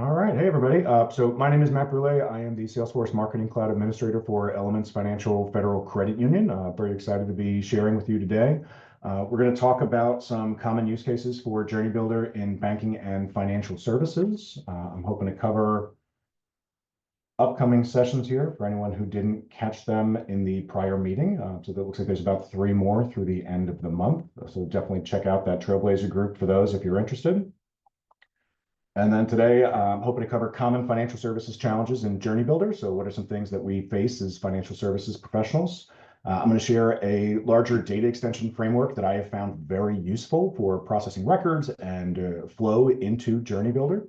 All right. Hey, everybody. So my name is Matt Brule. I am the Salesforce Marketing Cloud Administrator for Elements Financial Federal Credit Union. Very excited to be sharing with you today. We're going to talk about some common use cases for Journey Builder in banking and financial services. I'm hoping to cover upcoming sessions here for anyone who didn't catch them in the prior meeting. So that looks like there's about 3 more through the end of the month. So definitely check out that Trailblazer group for those if you're interested. And then today, I'm hoping to cover common financial services challenges in Journey Builder. So what are some things that we face as financial services professionals? I'm going to share a larger data extension framework that I have found very useful for processing records and flow into Journey Builder.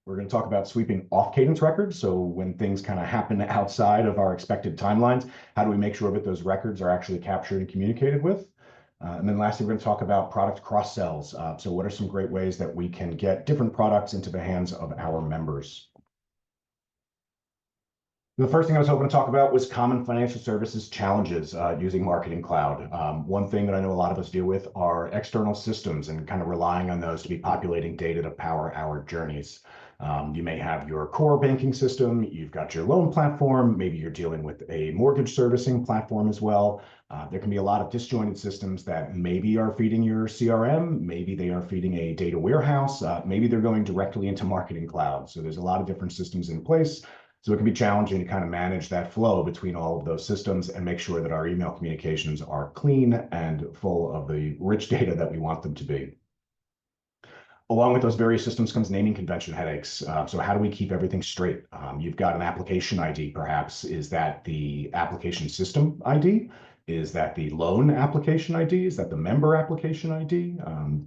We're going to talk about sweeping off cadence records. So when things kind of happen outside of our expected timelines, how do we make sure that those records are actually captured and communicated with? And then lastly, we're going to talk about product cross sells. So what are some great ways that we can get different products into the hands of our members? The first thing I was hoping to talk about was common financial services challenges using Marketing Cloud. One thing that I know a lot of us deal with are external systems and kind of relying on those to be populating data to power our journeys. You may have your core banking system, you've got your loan platform, maybe you're dealing with a mortgage servicing platform as well. There can be a lot of disjointed systems that maybe are feeding your CRM, maybe they are feeding a data warehouse, maybe they're going directly into Marketing Cloud. So there's a lot of different systems in place. So it can be challenging to kind of manage that flow between all of those systems and make sure that our email communications are clean and full of the rich data that we want them to be. Along with those various systems comes naming convention headaches. So how do we keep everything straight? You've got an application ID, perhaps. Is that the application system ID? Is that the loan application ID? Is that the member application ID?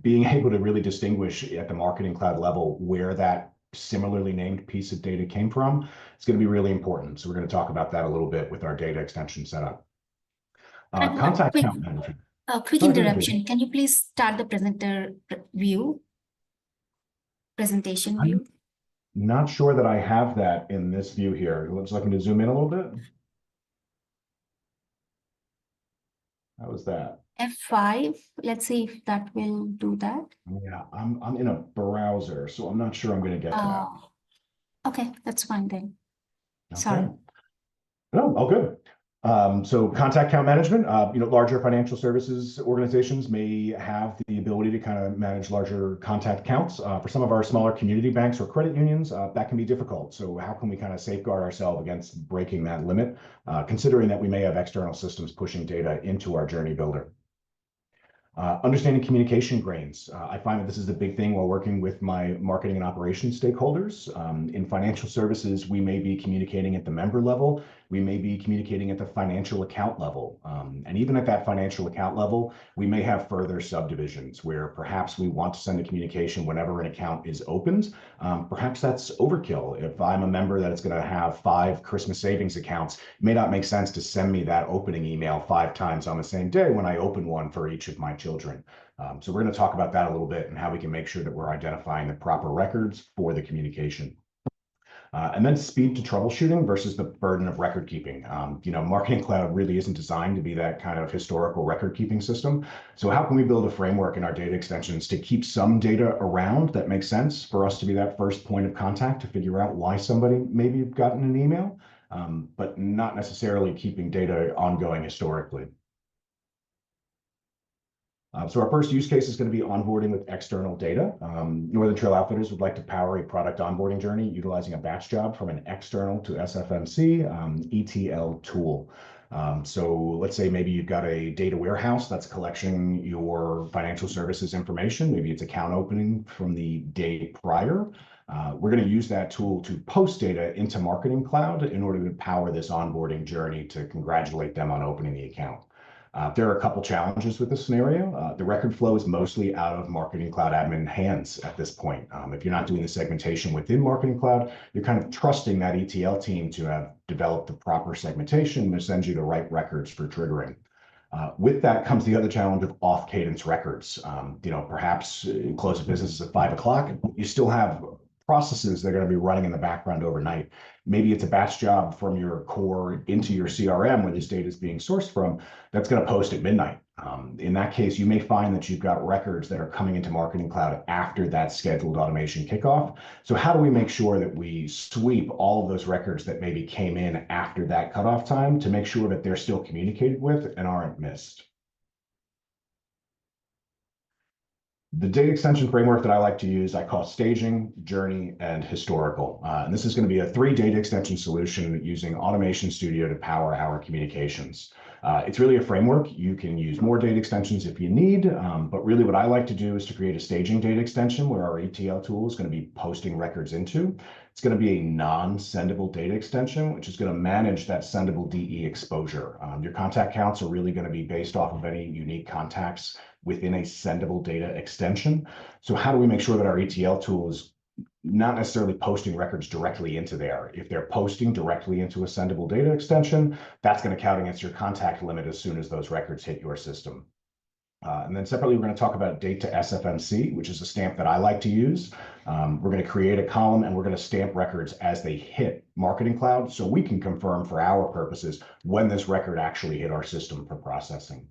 Being able to really distinguish at the Marketing Cloud level where that similarly named piece of data came from, it's going to be really important. So we're going to talk about that a little bit with our data extension setup. Contact account management. Quick interruption. Can you please start the presentation view? Not sure that I have that in this view here. It looks like I'm going to zoom in a little bit. How was that? F5. Let's see if that will do that. Yeah, I'm in a browser, so I'm not sure I'm going to get that. Okay, that's fine then. Okay. Sorry. No, all good. So contact account management, larger financial services organizations may have the ability to kind of manage larger contact accounts. For some of our smaller community banks or credit unions, that can be difficult. So how can we kind of safeguard ourselves against breaking that limit, considering that we may have external systems pushing data into our Journey Builder? Understanding communication grains. I find that this is the big thing while working with my marketing and operations stakeholders. In financial services, we may be communicating at the member level. We may be communicating at the financial account level. And even at that financial account level, we may have further subdivisions where perhaps we want to send a communication whenever an account is opened. Perhaps that's overkill. If I'm a member that is going to have 5 Christmas savings accounts, it may not make sense to send me that opening email 5 times on the same day when I open one for each of my children. So we're going to talk about that a little bit and how we can make sure that we're identifying the proper records for the communication. And then speed to troubleshooting versus the burden of record keeping. Marketing Cloud really isn't designed to be that kind of historical record keeping system. So how can we build a framework in our data extensions to keep some data around that makes sense for us to be that first point of contact to figure out why somebody maybe gotten an email, but not necessarily keeping data ongoing historically. So our first use case is going to be onboarding with external data. Northern Trail Outfitters would like to power a product onboarding journey utilizing a batch job from an external to SFMC ETL tool. So let's say maybe you've got a data warehouse that's collecting your financial services information. Maybe it's account opening from the day prior. We're going to use that tool to post data into Marketing Cloud in order to power this onboarding journey to congratulate them on opening the account. There are a couple challenges with this scenario. The record flow is mostly out of Marketing Cloud admin hands at this point. If you're not doing the segmentation within Marketing Cloud, you're kind of trusting that ETL team to have developed the proper segmentation and send you the right records for triggering. With that comes the other challenge of off-cadence records. Perhaps close of business is at 5 o'clock. You still have processes that are going to be running in the background overnight. maybe it's a batch job from your core into your CRM where this data is being sourced from, that's going to post at midnight. In that case, you may find that you've got records that are coming into Marketing Cloud after that scheduled automation kickoff. So how do we make sure that we sweep all of those records that maybe came in after that cutoff time to make sure that they're still communicated with and aren't missed? The data extension framework that I like to use, I call staging, journey, and historical. And this is going to be a 3 data extension solution using Automation Studio to power our communications. It's really a framework. You can use more data extensions if you need, but really what I like to do is to create a staging data extension where our ETL tool is going to be posting records into. It's going to be a non-sendable data extension, which is going to manage that sendable DE exposure. Your contact counts are really going to be based off of any unique contacts within a sendable data extension. So how do we make sure that our ETL tool is not necessarily posting records directly into there? If they're posting directly into a sendable data extension, that's going to count against your contact limit as soon as those records hit your system. And then separately, we're going to talk about date to SFMC, which is a stamp that I like to use. We're going to create a column and we're going to stamp records as they hit Marketing Cloud so we can confirm for our purposes when this record actually hit our system for processing.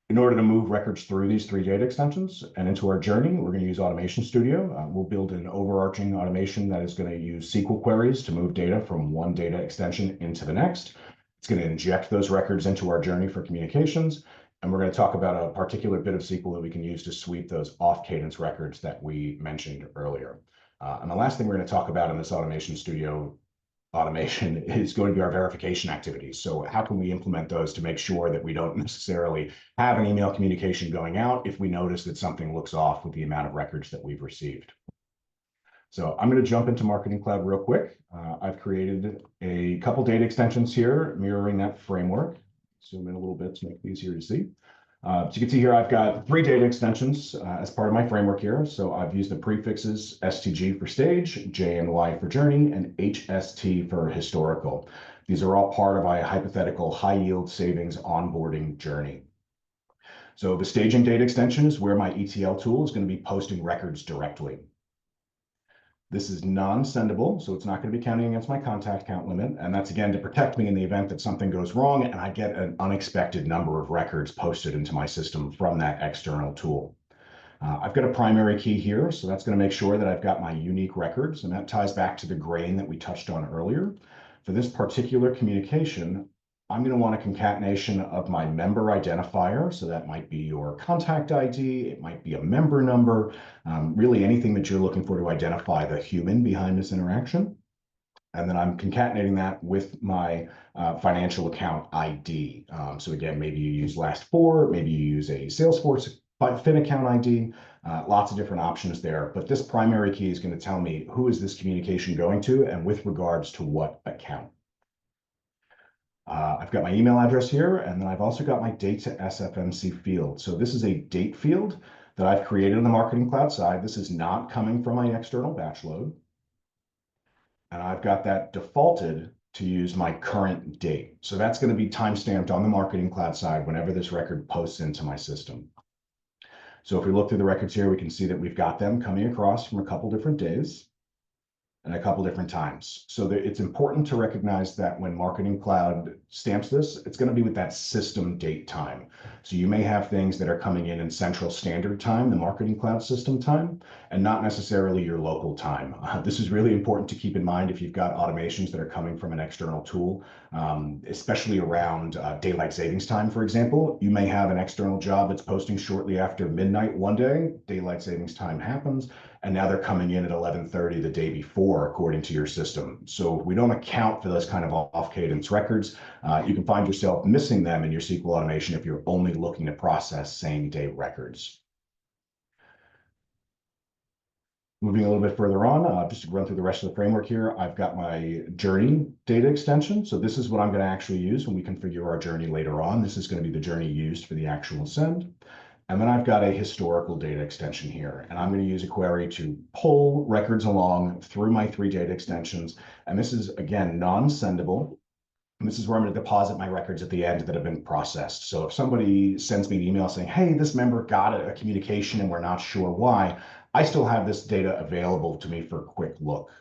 In order to move records through these 3 data extensions and into our journey, we're going to use Automation Studio. We'll build an overarching automation that is going to use SQL queries to move data from one data extension into the next. It's going to inject those records into our journey for communications. And we're going to talk about a particular bit of SQL that we can use to sweep those off-cadence records that we mentioned earlier. And the last thing we're going to talk about in this Automation Studio automation is going to be our verification activities. So how can we implement those to make sure that we don't necessarily have an email communication going out if we notice that something looks off with the amount of records that we've received? So I'm going to jump into Marketing Cloud real quick. I've created a couple data extensions here mirroring that framework. Zoom in a little bit to make it easier to see. So you can see here, I've got 3 data extensions as part of my framework here. So I've used the prefixes STG for stage, JNY for journey, and HST for historical. These are all part of a hypothetical high yield savings onboarding journey. So the staging data extension is where my ETL tool is going to be posting records directly. This is non-sendable, so it's not going to be counting against my contact count limit. And that's, again, to protect me in the event that something goes wrong and I get an unexpected number of records posted into my system from that external tool. I've got a primary key here, so that's going to make sure that I've got my unique records, and that ties back to the grain that we touched on earlier. For this particular communication, I'm going to want a concatenation of my member identifier. So that might be your contact ID, it might be a member number, really anything that you're looking for to identify the human behind this interaction. And then I'm concatenating that with my financial account ID. So again, maybe you use last 4, maybe you use a Salesforce Fin account ID, lots of different options there. But this primary key is going to tell me who is this communication going to and with regards to what account. I've got my email address here, and then I've also got my date to SFMC field. So this is a date field that I've created on the Marketing Cloud side. This is not coming from my external batch load. And I've got that defaulted to use my current date. So that's going to be timestamped on the Marketing Cloud side whenever this record posts into my system. So if we look through the records here, we can see that we've got them coming across from a couple different days and a couple different times. So it's important to recognize that when Marketing Cloud stamps this, it's going to be with that system date time. So you may have things that are coming in Central Standard Time, the Marketing Cloud system time, and not necessarily your local time. This is really important to keep in mind if you've got automations that are coming from an external tool, especially around daylight savings time, for example. You may have an external job that's posting shortly after midnight one day, daylight savings time happens, and now they're coming in at 11:30 the day before, according to your system. So if we don't account for those kind of off-cadence records, you can find yourself missing them in your SQL automation if you're only looking to process same-day records. Moving a little bit further on, just to run through the rest of the framework here, I've got my journey data extension. So this is what I'm going to actually use when we configure our journey later on. This is going to be the journey used for the actual send. And then I've got a historical data extension here, and I'm going to use a query to pull records along through my 3 data extensions. And this is, again, non-sendable. And this is where I'm going to deposit my records at the end that have been processed. So if somebody sends me an email saying, hey, this member got a communication and we're not sure why, I still have this data available to me for a quick look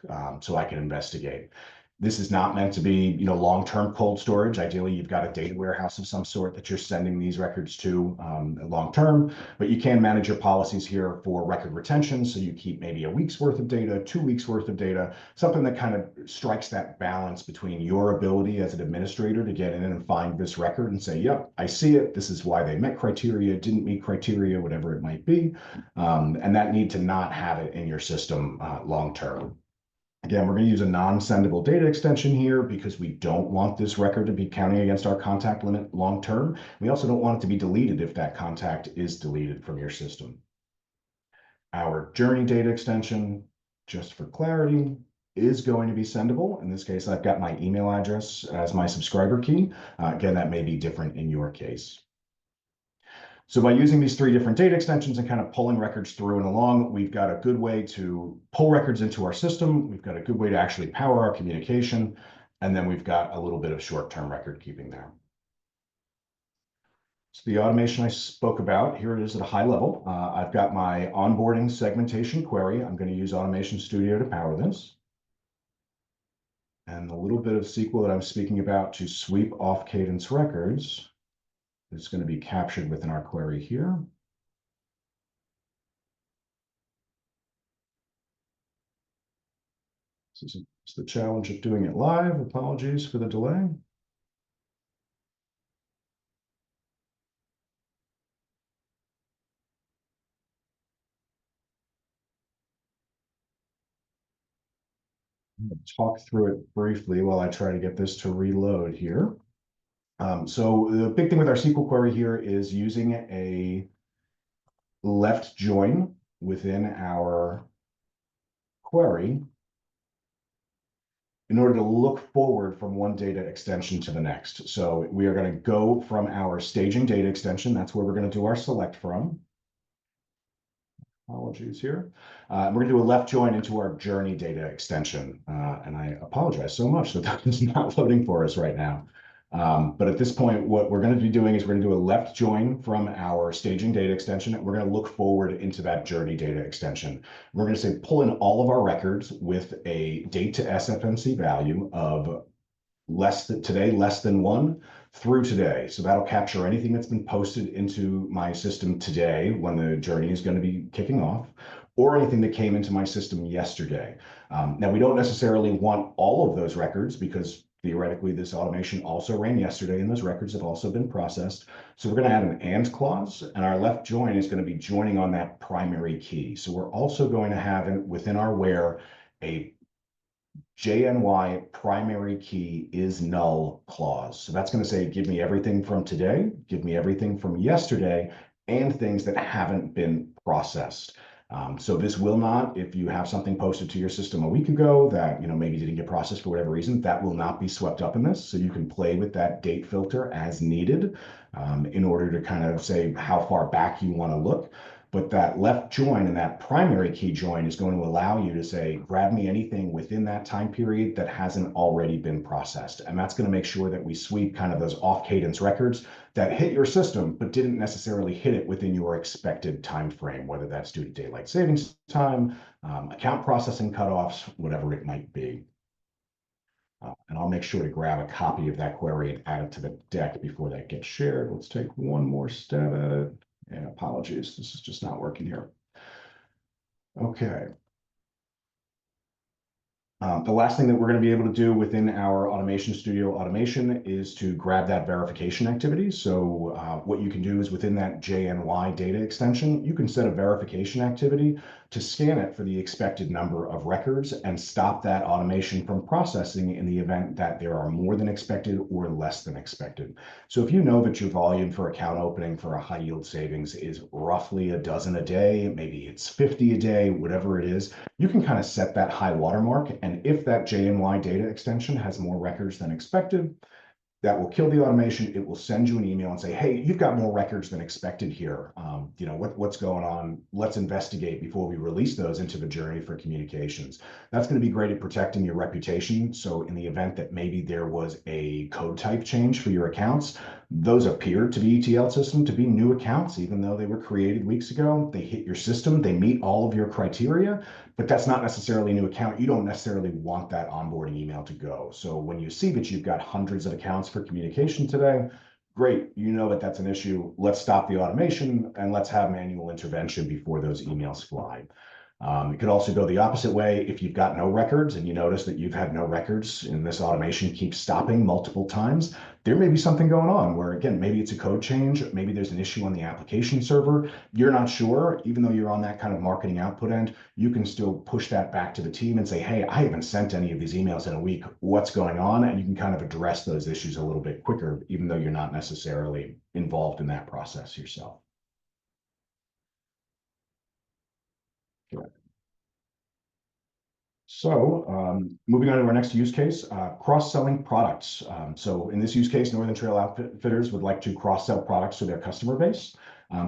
so I can investigate. This is not meant to be, long-term cold storage. Ideally, you've got a data warehouse of some sort that you're sending these records to long-term, but you can manage your policies here for record retention. So you keep maybe a week's worth of data, 2 weeks worth of data, something that kind of strikes that balance between your ability as an administrator to get in and find this record and say, yep, I see it. This is why they met criteria, didn't meet criteria, whatever it might be. And that need to not have it in your system long-term. Again, we're going to use a non-sendable data extension here because we don't want this record to be counting against our contact limit long-term. We also don't want it to be deleted if that contact is deleted from your system. Our journey data extension, just for clarity, is going to be sendable. In this case, I've got my email address as my subscriber key. Again, that may be different in your case. So by using these 3 different data extensions and kind of pulling records through and along, we've got a good way to pull records into our system. We've got a good way to actually power our communication. And then we've got a little bit of short-term record keeping there. So the automation I spoke about, here it is at a high level. I've got my onboarding segmentation query. I'm going to use Automation Studio to power this. And the little bit of SQL that I'm speaking about to sweep off Cadence records is going to be captured within our query here. This is the challenge of doing it live. Apologies for the delay. I'm going to talk through it briefly while I try to get this to reload here. So the big thing with our SQL query here is using a left join within our query in order to look forward from one data extension to the next. So we are going to go from our staging data extension. That's where we're going to do our select from. Apologies here. We're going to do a left join into our journey data extension. And I apologize so much that that is not loading for us right now. But at this point, what we're going to be doing is we're going to do a left join from our staging data extension, and we're going to look forward into that journey data extension. We're going to say pull in all of our records with a date to SFMC value of less than 1 through today. So that'll capture anything that's been posted into my system today when the journey is going to be kicking off, or anything that came into my system yesterday. Now, we don't necessarily want all of those records because theoretically, this automation also ran yesterday, and those records have also been processed. So we're going to add an AND clause, and our left join is going to be joining on that primary key. So we're also going to have within our where a JNY primary key is null clause. So that's going to say, give me everything from today, give me everything from yesterday, and things that haven't been processed. So this will not, if you have something posted to your system a week ago that maybe didn't get processed for whatever reason, that will not be swept up in this. So you can play with that date filter as needed in order to kind of say how far back you want to look. But that left join and that primary key join is going to allow you to say, grab me anything within that time period that hasn't already been processed. And that's going to make sure that we sweep kind of those off cadence records that hit your system, but didn't necessarily hit it within your expected time frame, whether that's due to daylight savings time, account processing cutoffs, whatever it might be. And I'll make sure to grab a copy of that query and add it to the deck before that gets shared. Let's take one more stab at it. And apologies, this is just not working here. Okay. The last thing that we're going to be able to do within our Automation Studio automation is to grab that verification activity. So what you can do is within that JNY data extension, you can set a verification activity to scan it for the expected number of records and stop that automation from processing in the event that there are more than expected or less than expected. So if you know that your volume for account opening for a high yield savings is roughly a dozen a day, maybe it's 50 a day, whatever it is, you can kind of set that high watermark. And if that JNY data extension has more records than expected, that will kill the automation. It will send you an email and say, hey, you've got more records than expected here. What's going on? Let's investigate before we release those into the journey for communications. That's going to be great at protecting your reputation. So in the event that maybe there was a code type change for your accounts, Those appear to be ETL system to be new accounts, even though they were created weeks ago. They hit your system, they meet all of your criteria, but that's not necessarily a new account. You don't necessarily want that onboarding email to go. So when you see that you've got hundreds of accounts for communication today, great, you know that that's an issue. Let's stop the automation and let's have manual intervention before those emails fly. It could also go the opposite way. If you've got no records and you notice that you've had no records and this automation keeps stopping multiple times, there may be something going on where, again, maybe it's a code change, maybe there's an issue on the application server. You're not sure, even though you're on that kind of marketing output end, you can still push that back to the team and say, hey, I haven't sent any of these emails in a week. What's going on? And you can kind of address those issues a little bit quicker, even though you're not necessarily involved in that process yourself. So moving on to our next use case, cross-selling products. So in this use case, Northern Trail Outfitters would like to cross-sell products to their customer base.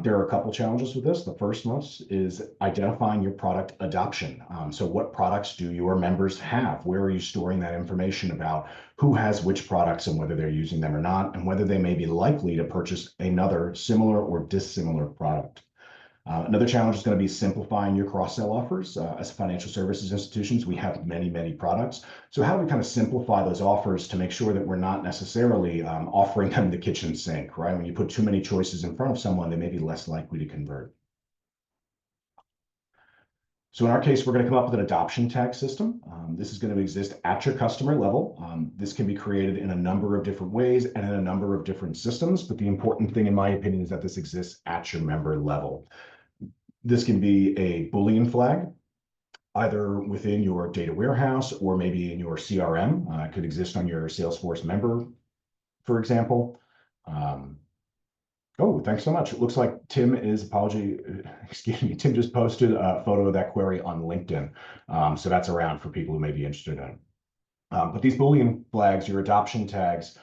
There are a couple challenges with this. The first one is identifying your product adoption. So what products do your members have? Where are you storing that information about who has which products and whether they're using them or not, and whether they may be likely to purchase another similar or dissimilar product? Another challenge is going to be simplifying your cross-sell offers. As financial services institutions, we have many, many products. So how do we kind of simplify those offers to make sure that we're not necessarily offering them the kitchen sink, right? When you put too many choices in front of someone, they may be less likely to convert. So in our case, we're going to come up with an adoption tag system. This is going to exist at your customer level. This can be created in a number of different ways and in a number of different systems. But the important thing, in my opinion, is that this exists at your member level. This can be a Boolean flag, either within your data warehouse or maybe in your CRM. It could exist on your Salesforce member, for example. Oh, thanks so much. It looks like Tim excuse me, Tim just posted a photo of that query on LinkedIn. So that's around for people who may be interested in it. But these Boolean flags, your adoption tags,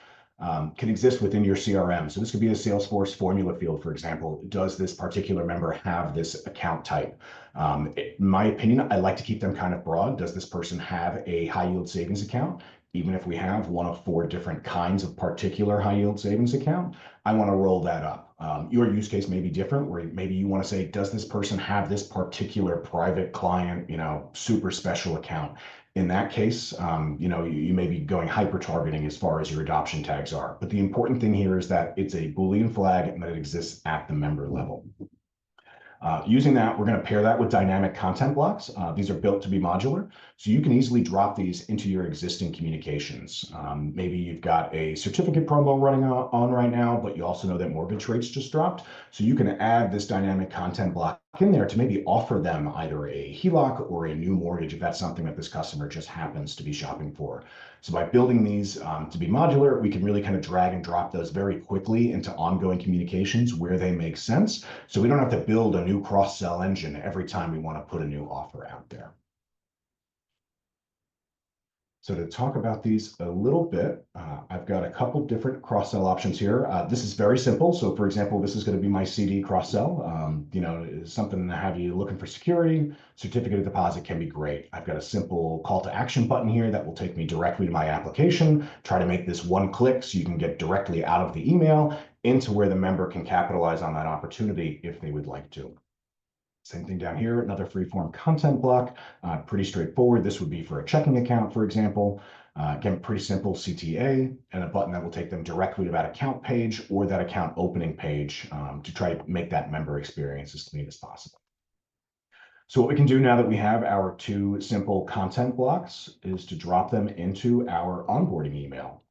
can exist within your CRM. So this could be a Salesforce formula field, for example. Does this particular member have this account type? In my opinion, I like to keep them kind of broad. Does this person have a high yield savings account? Even if we have one of 4 different kinds of particular high yield savings account, I want to roll that up. Your use case may be different, where maybe you want to say, does this person have this particular private client, super special account? In that case, you may be going hyper targeting as far as your adoption tags are. But the important thing here is that it's a Boolean flag and that it exists at the member level. Using that, we're going to pair that with dynamic content blocks. These are built to be modular, so you can easily drop these into your existing communications. Maybe you've got a certificate promo running on right now, but you also know that mortgage rates just dropped. So you can add this dynamic content block in there to maybe offer them either a HELOC or a new mortgage if that's something that this customer just happens to be shopping for. So by building these to be modular, we can really kind of drag and drop those very quickly into ongoing communications where they make sense. So we don't have to build a new cross-sell engine every time we want to put a new offer out there. So to talk about these a little bit, I've got a couple different cross-sell options here. This is very simple. So for example, this is going to be my CD cross-sell. Something to have you looking for security. Certificate of deposit can be great. I've got a simple call to action button here that will take me directly to my application. Try to make this one click so you can get directly out of the email into where the member can capitalize on that opportunity if they would like to. Same thing down here, another free-form content block, pretty straightforward. This would be for a checking account, for example. Again, pretty simple CTA and a button that will take them directly to that account page or that account opening page to try to make that member experience as clean as possible. So what we can do now that we have our 2 simple content blocks is to drop them into our onboarding email.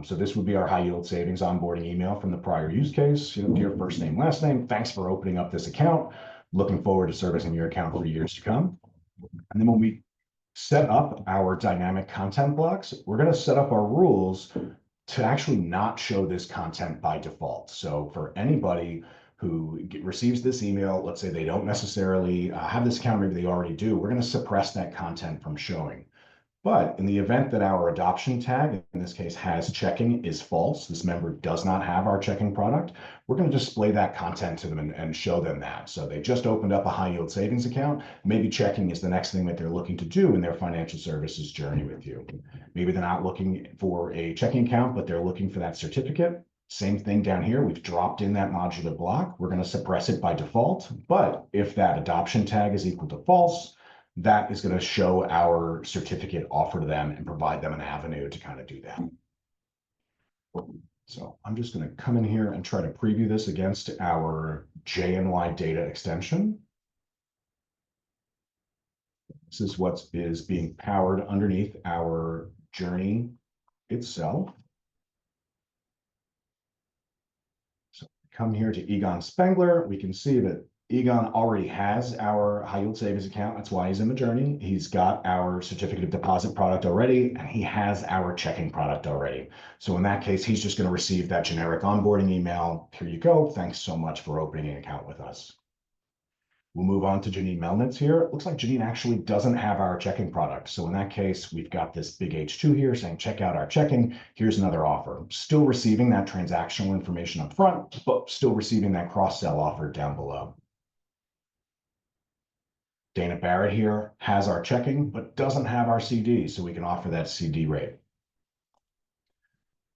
So this would be our high yield savings onboarding email from the prior use case. Dear first name, last name, thanks for opening up this account. Looking forward to servicing your account for years to come. And then when we set up our dynamic content blocks, we're going to set up our rules to actually not show this content by default. So for anybody who receives this email, let's say they don't necessarily have this account, maybe they already do, we're going to suppress that content from showing. But in the event that our adoption tag, in this case, has checking is false, this member does not have our checking product, we're going to display that content to them and show them that. So they just opened up a high yield savings account. Maybe checking is the next thing that they're looking to do in their financial services journey with you. Maybe they're not looking for a checking account, but they're looking for that certificate. Same thing down here. We've dropped in that modular block. We're going to suppress it by default. But if that adoption tag is equal to false, that is going to show our certificate offer to them and provide them an avenue to kind of do that. So I'm just going to come in here and try to preview this against our JNY data extension. This is what is being powered underneath our journey itself. So come here to Egon Spengler. We can see that Egon already has our high yield savings account. That's why he's in the journey. He's got our certificate of deposit product already, and he has our checking product already. So in that case, he's just going to receive that generic onboarding email. Here you go. Thanks so much for opening an account with us. We'll move on to Janine Melnitz here. It looks like Janine actually doesn't have our checking product. So in that case, we've got this big H2 here saying, check out our checking. Here's another offer. Still receiving that transactional information up front, but still receiving that cross-sell offer down below. Dana Barrett here has our checking, but doesn't have our CD, so we can offer that CD rate.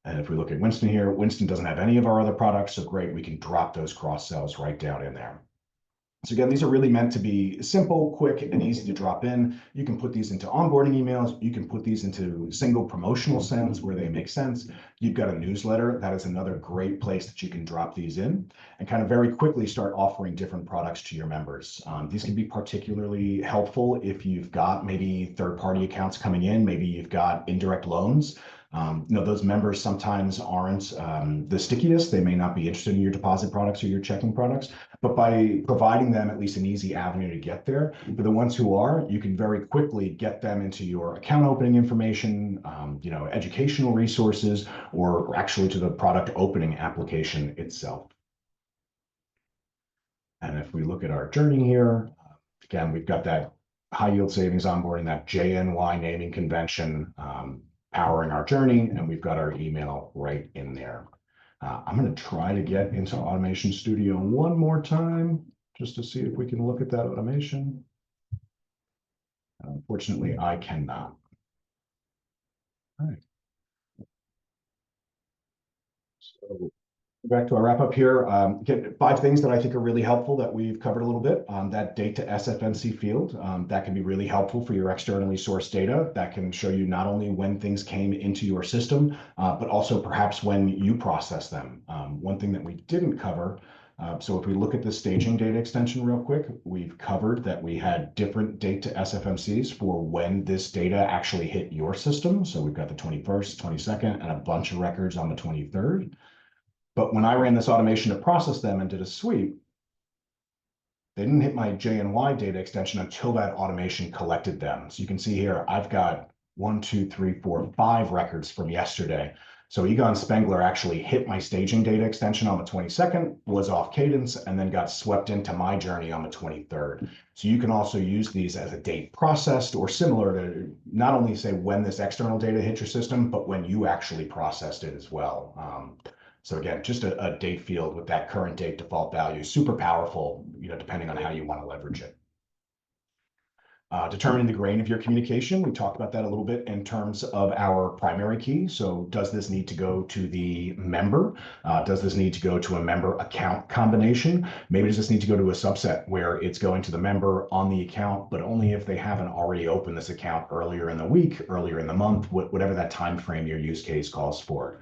And if we look at Winston here, Winston doesn't have any of our other products, so great, we can drop those cross-sells right down in there. So again, these are really meant to be simple, quick, and easy to drop in. You can put these into onboarding emails. You can put these into single promotional sends where they make sense. You've got a newsletter. That is another great place that you can drop these in and kind of very quickly start offering different products to your members. These can be particularly helpful if you've got maybe third-party accounts coming in. Maybe you've got indirect loans. Those members sometimes aren't the stickiest. They may not be interested in your deposit products or your checking products, but by providing them at least an easy avenue to get there, for the ones who are, you can very quickly get them into your account opening information, educational resources, or actually to the product opening application itself. And if we look at our journey here, again, we've got that high yield savings onboarding, that JNY naming convention, powering our journey, and we've got our email right in there. I'm going to try to get into Automation Studio one more time just to see if we can look at that automation. Unfortunately, I cannot. All right. So back to our wrap up here. Get 5 things that I think are really helpful that we've covered a little bit. That date to SFMC field, that can be really helpful for your externally sourced data. That can show you not only when things came into your system, but also perhaps when you process them. One thing that we didn't cover, so if we look at the staging data extension real quick, we've covered that we had different date to SFMCs for when this data actually hit your system. So we've got the 21st, 22nd, and a bunch of records on the 23rd. But when I ran this automation to process them and did a sweep, they didn't hit my JNY data extension until that automation collected them. So you can see here, I've got 1, 2, 3, 4, 5 records from yesterday. So Egon Spengler actually hit my staging data extension on the 22nd, was off cadence, and then got swept into my journey on the 23rd. So you can also use these as a date processed or similar to not only say when this external data hit your system, but when you actually processed it as well. So again, just a date field with that current date default value, super powerful, depending on how you want to leverage it. Determining the grain of your communication. We talked about that a little bit in terms of our primary key. So does this need to go to the member? Does this need to go to a member account combination? Maybe does this need to go to a subset where it's going to the member on the account, but only if they haven't already opened this account earlier in the week, earlier in the month, whatever that time frame your use case calls for.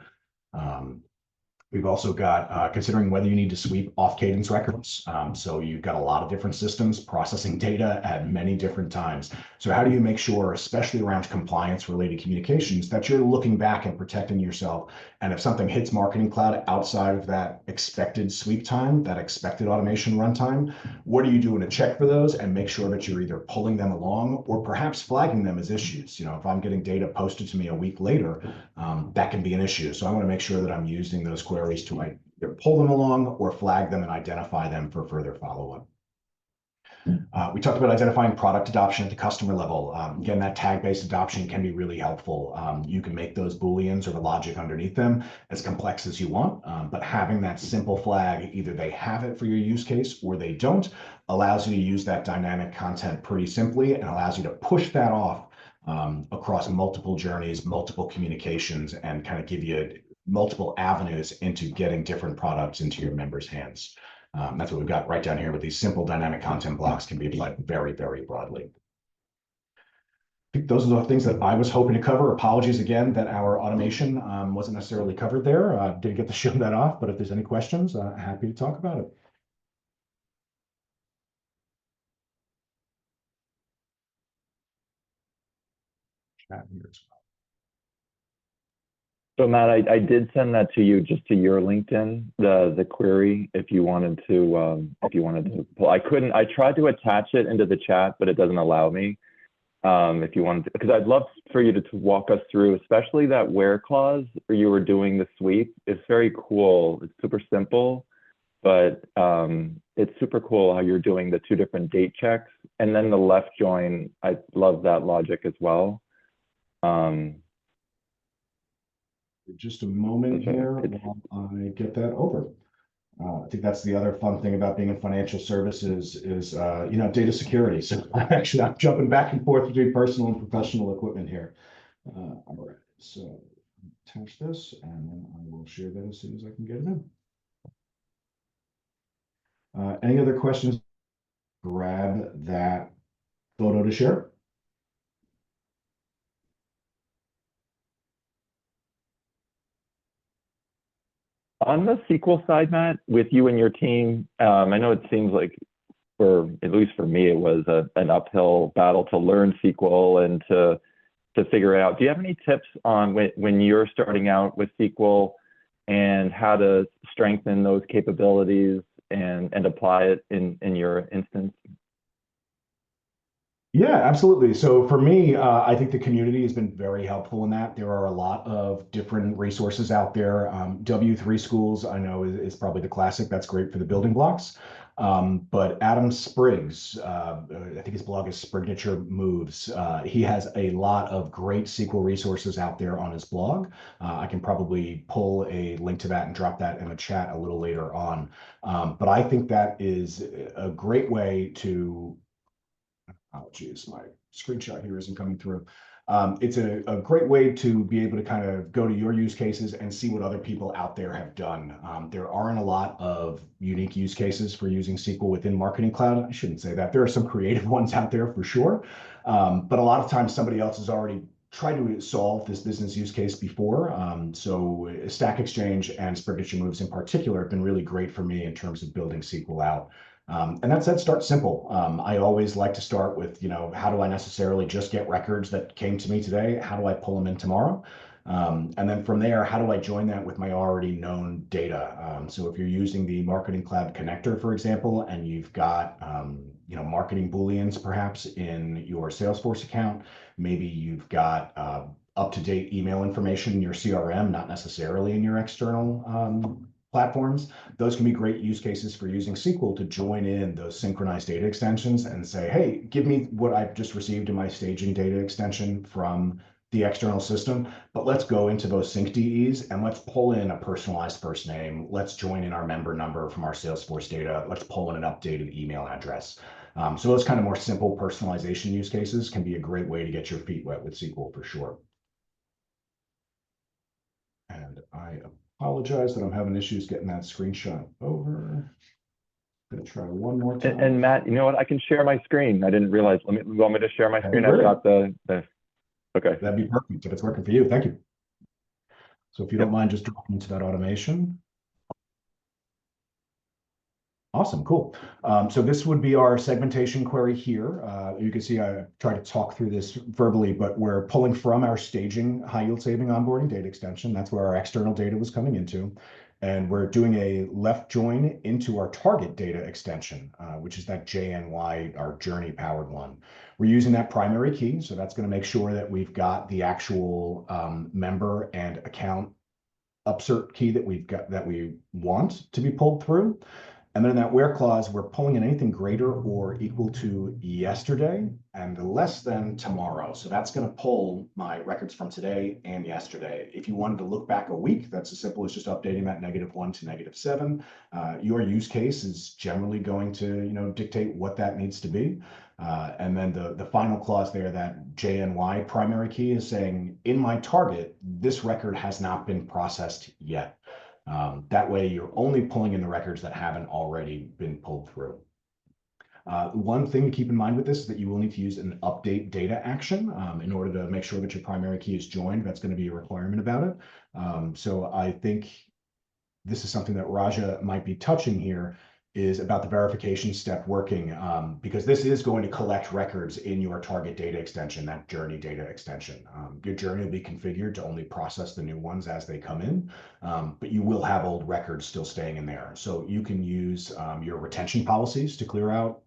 We've also got considering whether you need to sweep off cadence records. So you've got a lot of different systems processing data at many different times. So how do you make sure, especially around compliance related communications, that you're looking back and protecting yourself? And if something hits Marketing Cloud outside of that expected sweep time, that expected automation runtime, what are you doing to check for those and make sure that you're either pulling them along or perhaps flagging them as issues? If I'm getting data posted to me a week later, that can be an issue. So I want to make sure that I'm using those queries to either pull them along or flag them and identify them for further follow-up. We talked about identifying product adoption at the customer level. Again, that tag-based adoption can be really helpful. You can make those Booleans or the logic underneath them as complex as you want, but having that simple flag, either they have it for your use case or they don't, allows you to use that dynamic content pretty simply and allows you to push that off across multiple journeys, multiple communications, and kind of give you multiple avenues into getting different products into your members' hands. That's what we've got right down here with these simple dynamic content blocks can be applied very, very broadly. I think those are the things that I was hoping to cover. Apologies again that our automation wasn't necessarily covered there. Didn't get to show that off, but if there's any questions, happy to talk about it. Chat here as well. So Matt, I did send that to you, just to your LinkedIn, the query, if you wanted to pull. I tried to attach it into the chat, but it doesn't allow me. If you wanted to, because I'd love for you to walk us through, especially that where clause where you were doing the sweep. It's very cool. It's super simple, but it's super cool how you're doing the two different date checks. And then the left join, I love that logic as well. Just a moment here while I get that over. I think that's the other fun thing about being in financial services is, data security. So actually, I'm jumping back and forth between personal and professional equipment here. All right, so attach this, and then I will share that as soon as I can get it in. Any other questions? Grab that photo to share. On the SQL side, Matt, with you and your team, I know it seems like, at least for me, it was an uphill battle to learn SQL and to figure it out. Do you have any tips on when you're starting out with SQL and how to strengthen those capabilities and apply it in your instance? Yeah, absolutely. So for me, I think the community has been very helpful in that. There are a lot of different resources out there. W3 Schools, I know, is probably the classic. That's great for the building blocks. But Adam Spriggs, I think his blog is Sprignature Moves. He has a lot of great SQL resources out there on his blog. I can probably pull a link to that and drop that in the chat a little later on. But I think that is a great way to oh, geez, my screenshot here isn't coming through. It's a great way to be able to kind of go to your use cases and see what other people out there have done. There aren't a lot of unique use cases for using SQL within Marketing Cloud. I shouldn't say that. There are some creative ones out there for sure. But a lot of times somebody else has already tried to solve this business use case before. So Stack Exchange and Sprignature Moves in particular have been really great for me in terms of building SQL out. And that said, start simple. I always like to start with, how do I necessarily just get records that came to me today? How do I pull them in tomorrow? And then from there, how do I join that with my already known data? So if you're using the Marketing Cloud connector, for example, and you've got, marketing Booleans perhaps in your Salesforce account, maybe you've got up-to-date email information in your CRM, not necessarily in your external platforms. Those can be great use cases for using SQL to join in those synchronized data extensions and say, hey, give me what I've just received in my staging data extension from the external system, but let's go into those sync DEs and let's pull in a personalized first name. Let's join in our member number from our Salesforce data. Let's pull in an updated email address. So those kind of more simple personalization use cases can be a great way to get your feet wet with SQL for sure. And I apologize that I'm having issues getting that screenshot over. I'm gonna try one more time. And Matt, you know what? I can share my screen. I didn't realize. You want me to share my screen? I've got the. Okay. That'd be perfect if it's working for you. Thank you. So if you don't mind just dropping into that automation. Awesome, cool. So this would be our segmentation query here. You can see I try to talk through this verbally, but we're pulling from our staging high yield saving onboarding data extension. That's where our external data was coming into. And we're doing a left join into our target data extension, which is that JNY, our journey powered one. We're using that primary key. So that's going to make sure that we've got the actual member and account upsert key that we want to be pulled through. And then in that where clause, we're pulling in anything greater or equal to yesterday and less than tomorrow. So that's going to pull my records from today and yesterday. If you wanted to look back a week, that's as simple as just updating that -1 to -7. Your use case is generally going to, dictate what that needs to be. And then the final clause there, that JNY primary key, is saying in my target, this record has not been processed yet. That way you're only pulling in the records that haven't already been pulled through. One thing to keep in mind with this is that you will need to use an update data action in order to make sure that your primary key is joined. That's going to be a requirement about it. So I think this is something that Raja might be touching here, is about the verification step working, because this is going to collect records in your target data extension, that journey data extension. Your journey will be configured to only process the new ones as they come in, but you will have old records still staying in there. So you can use your retention policies to clear out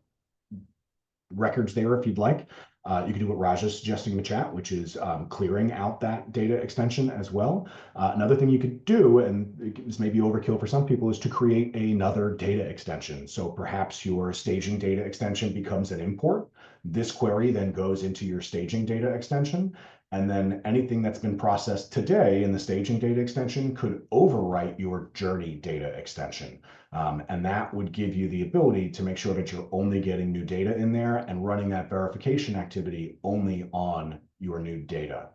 records there if you'd like. You can do what Raj is suggesting in the chat, which is clearing out that data extension as well. Another thing you could do, and this may be overkill for some people, is to create another data extension. So perhaps your staging data extension becomes an import. This query then goes into your staging data extension. And then anything that's been processed today in the staging data extension could overwrite your journey data extension. And that would give you the ability to make sure that you're only getting new data in there and running that verification activity only on your new data.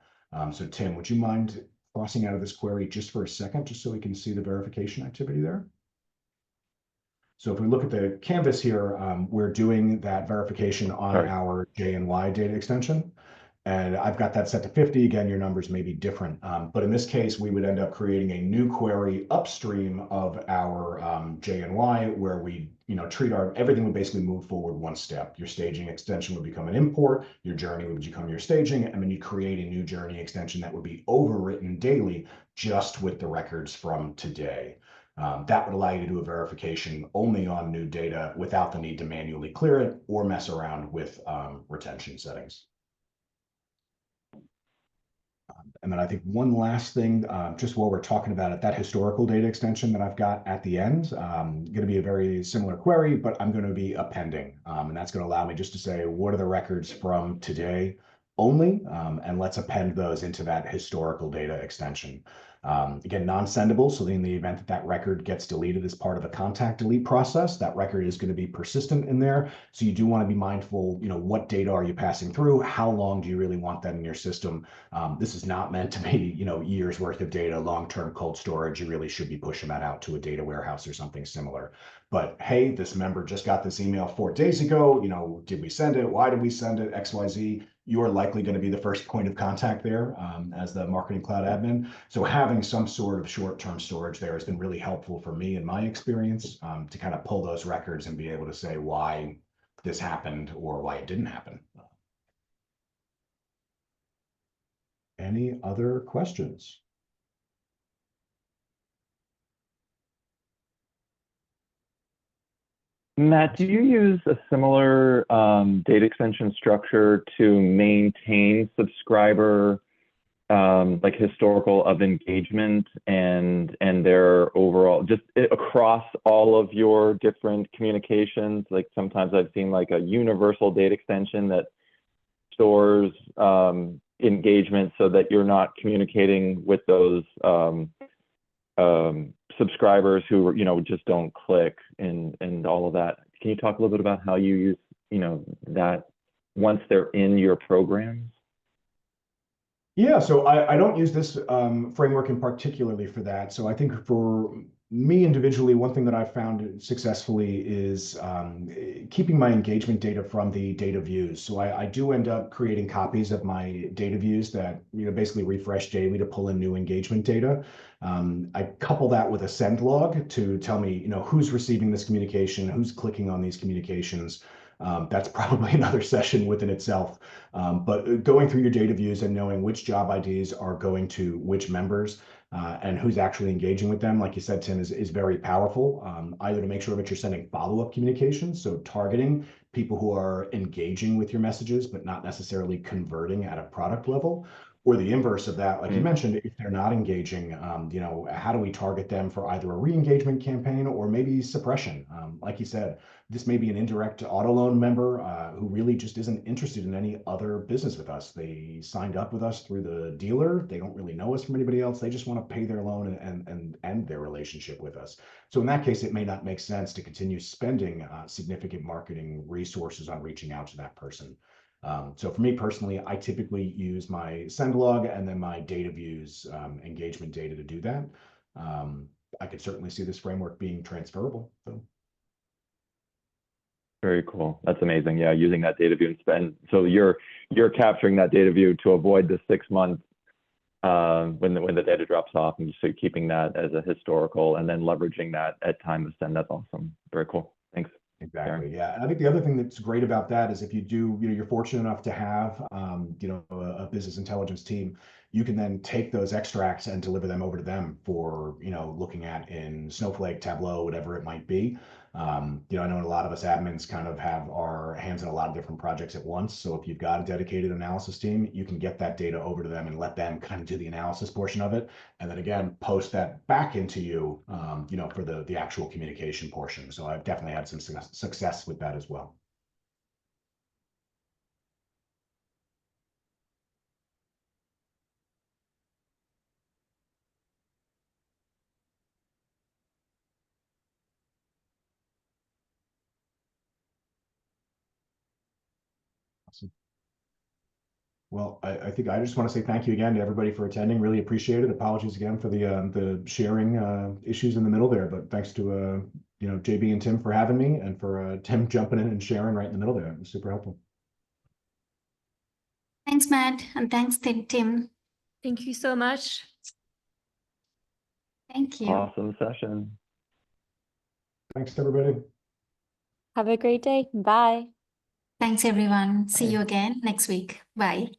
So Tim, would you mind crossing out of this query just for a second, just so we can see the verification activity there? So if we look at the canvas here, we're doing that verification on our JNY data extension. And I've got that set to 50. Again, your numbers may be different. But in this case, we would end up creating a new query upstream of our JNY, where we treat everything would basically move forward one step. Your staging extension would become an import, your journey would become your staging, and then you create a new journey extension that would be overwritten daily just with the records from today. That would allow you to do a verification only on new data without the need to manually clear it or mess around with retention settings. And then I think one last thing, just while we're talking about it, that historical data extension that I've got at the end, going to be a very similar query, but I'm going to be appending. And that's going to allow me just to say, what are the records from today only? And let's append those into that historical data extension. Again, non-sendable, so in the event that that record gets deleted as part of a contact delete process, that record is going to be persistent in there. So you do want to be mindful, what data are you passing through? How long do you really want that in your system? This is not meant to be, years worth of data, long-term cold storage. You really should be pushing that out to a data warehouse or something similar. But hey, this member just got this email 4 days ago. Did we send it? Why did we send it? XYZ. You are likely going to be the first point of contact there as the Marketing Cloud admin. So having some sort of short-term storage there has been really helpful for me in my experience to kind of pull those records and be able to say why this happened or why it didn't happen. Any other questions? Matt, do you use a similar data extension structure to maintain subscriber like historical of engagement and their overall, just across all of your different communications? Like sometimes I've seen like a universal data extension that stores engagement so that you're not communicating with those subscribers who just don't click and all of that. Can you talk a little bit about how you use that once they're in your programs? Yeah, so I don't use this framework in particularly for that. So I think for me individually, one thing that I've found successfully is keeping my engagement data from the data views. So I do end up creating copies of my data views that basically refresh daily to pull in new engagement data. I couple that with a send log to tell me who's receiving this communication, who's clicking on these communications. That's probably another session within itself. But going through your data views and knowing which job IDs are going to which members and who's actually engaging with them, like you said, Tim, is very powerful, either to make sure that you're sending follow-up communications, so targeting people who are engaging with your messages, but not necessarily converting at a product level, Or the inverse of that, like you Mm. mentioned, if they're not engaging, you know, how do we target them for either a re-engagement campaign or maybe suppression? Like you said, this may be an indirect auto loan member who really just isn't interested in any other business with us. They signed up with us through the dealer. They don't really know us from anybody else. They just want to pay their loan and end their relationship with us. So in that case, it may not make sense to continue spending significant marketing resources on reaching out to that person. So for me personally, I typically use my send log and then my data views engagement data to do that. I could certainly see this framework being transferable. So. Very cool. That's amazing. Yeah, using that data view and spend. So you're capturing that data view to avoid the 6 months when the data drops off, and just keeping that as a historical, and then leveraging that at time of send. That's awesome. Very cool. Thanks. Exactly. Yeah. And I think the other thing that's great about that is if you do, you know, you're fortunate enough to have, you know, a business intelligence team, you can then take those extracts and deliver them over to them for, you know, looking at in Snowflake, Tableau, whatever it might be. You know, I know a lot of us admins kind of have our hands in a lot of different projects at once. So if you've got a dedicated analysis team, you can get that data over to them and let them kind of do the analysis portion of it. And then again, post that back into you, you know, for the actual communication portion. So I've definitely had some success with that as well. Awesome. Well, I think I just want to say thank you again to everybody for attending. Really appreciate it. Apologies again for the sharing issues in the middle there, but thanks to you know, JB and Tim for having me, and for Tim jumping in and sharing right in the middle there. It was super helpful. Thanks, Matt, and thanks, Tim. Thank you so much. Thank you. Awesome session. Thanks, everybody. Have a great day. Bye. Thanks, everyone. See you again next week. Bye.